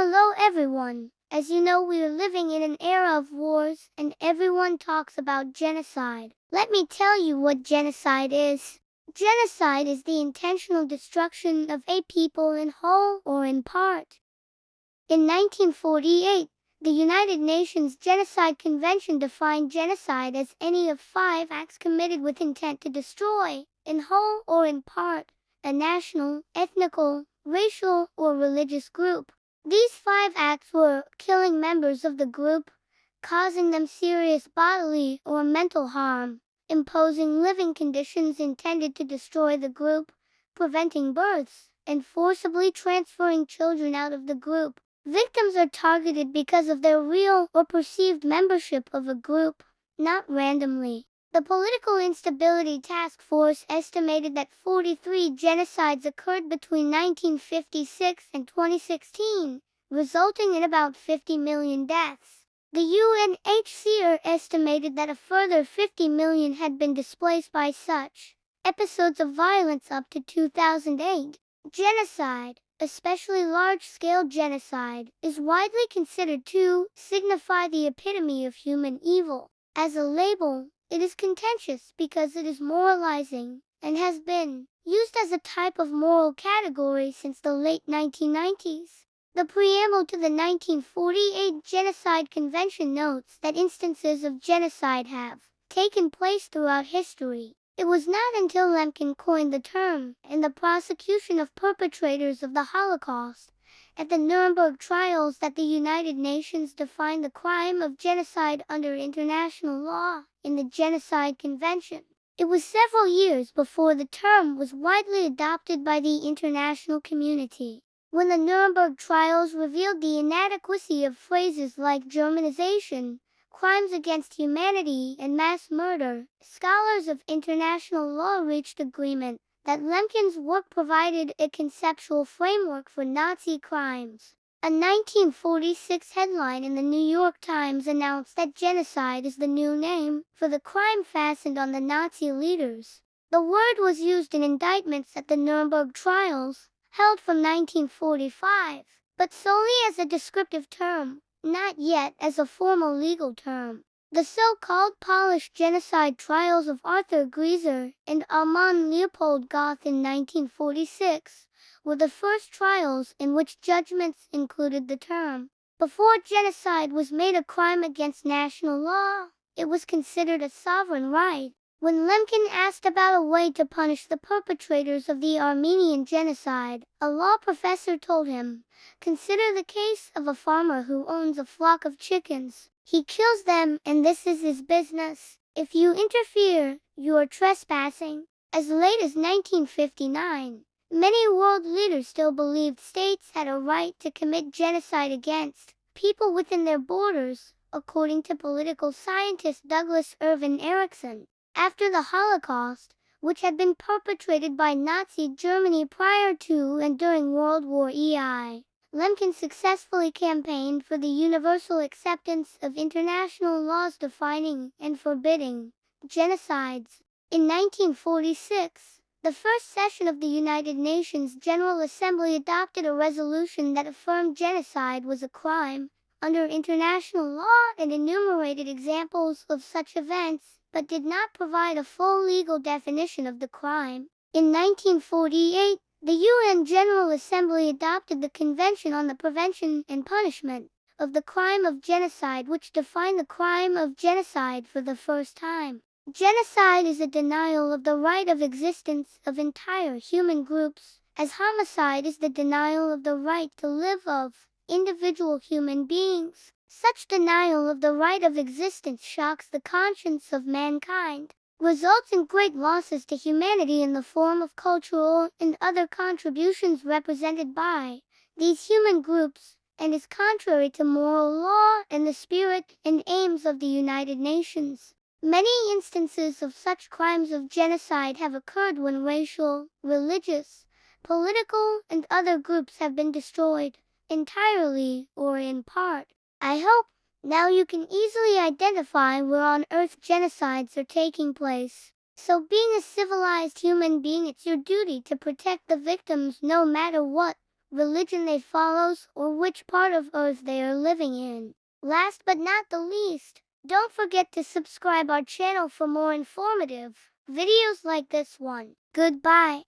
Hello everyone. As you know, we are living in an era of wars, and everyone talks about genocide. Let me tell you what genocide is. Genocide is the intentional destruction of a people in whole or in part. In 1948, the United Nations Genocide Convention defined genocide as any of 5 acts committed with intent to destroy, in whole or in part, a national, ethnical, racial, or religious group. These 5 acts were killing members of the group, causing them serious bodily or mental harm, imposing living conditions intended to destroy the group, preventing births, and forcibly transferring children out of the group. Victims are targeted because of their real or perceived membership of a group, not randomly. The Political Instability Task Force estimated that 43 genocides occurred between 1956 and 2016, resulting in about 50 million deaths. The UNHCR estimated that a further 50 million had been displaced by such episodes of violence up to 2008. Genocide, especially large-scale genocide, is widely considered to signify the epitome of human evil. As a label, it is contentious because it is moralizing and has been used as a type of moral category since the late 1990s. The preamble to the 1948 Genocide Convention notes that instances of genocide have taken place throughout history. It was not until Lemkin coined the term in the prosecution of perpetrators of the Holocaust at the Nuremberg trials that the United Nations defined the crime of genocide under international law in the Genocide Convention. It was several years before the term was widely adopted by the international community. When the Nuremberg trials revealed the inadequacy of phrases like Germanization, crimes against humanity, and mass murder, scholars of international law reached agreement that Lemkin's work provided a conceptual framework for Nazi crimes. A 1946 headline in the New York Times announced that genocide is the new name for the crime fastened on the Nazi leaders. The word was used in indictments at the Nuremberg trials, held from 1945, but solely as a descriptive term, not yet as a formal legal term. The so-called Polish genocide trials of Arthur Grieser and Alman Leopold Goth in 1946 were the first trials in which judgments included the term. Before genocide was made a crime against national law, it was considered a sovereign right. When Lemkin asked about a way to punish the perpetrators of the Armenian genocide, a law professor told him, "Consider the case of a farmer who owns a flock of chickens. He kills them, and this is his business. If you interfere, you are trespassing." As late as 1959, many world leaders still believed states had a right to commit genocide against people within their borders, according to political scientist Douglas Irvin Erickson. After the Holocaust, which had been perpetrated by Nazi Germany prior to and during World War I, Lemkin successfully campaigned for the universal acceptance of international laws defining and forbidding genocides. In 1946, the first session of the United Nations General Assembly adopted a resolution that affirmed genocide was a crime under international law and enumerated examples of such events, but did not provide a full legal definition of the crime. In 1948, the UN General Assembly adopted the Convention on the Prevention and Punishment of the Crime of Genocide, which defined the crime of genocide for the first time. Genocide is a denial of the right of existence of entire human groups, as homicide is the denial of the right to live of individual human beings. Such denial of the right of existence shocks the conscience of mankind, results in great losses to humanity in the form of cultural and other contributions represented by these human groups, and is contrary to moral law and the spirit and aims of the United Nations. Many instances of such crimes of genocide have occurred when racial, religious, political, and other groups have been destroyed, entirely or in part. I hope now you can easily identify where on earth genocides are taking place. So being a civilized human being, it's your duty to protect the victims no matter what religion they follow, or which part of Earth they are living in. Last but not the least, don't forget to subscribe our channel for more informative videos like this one. Goodbye.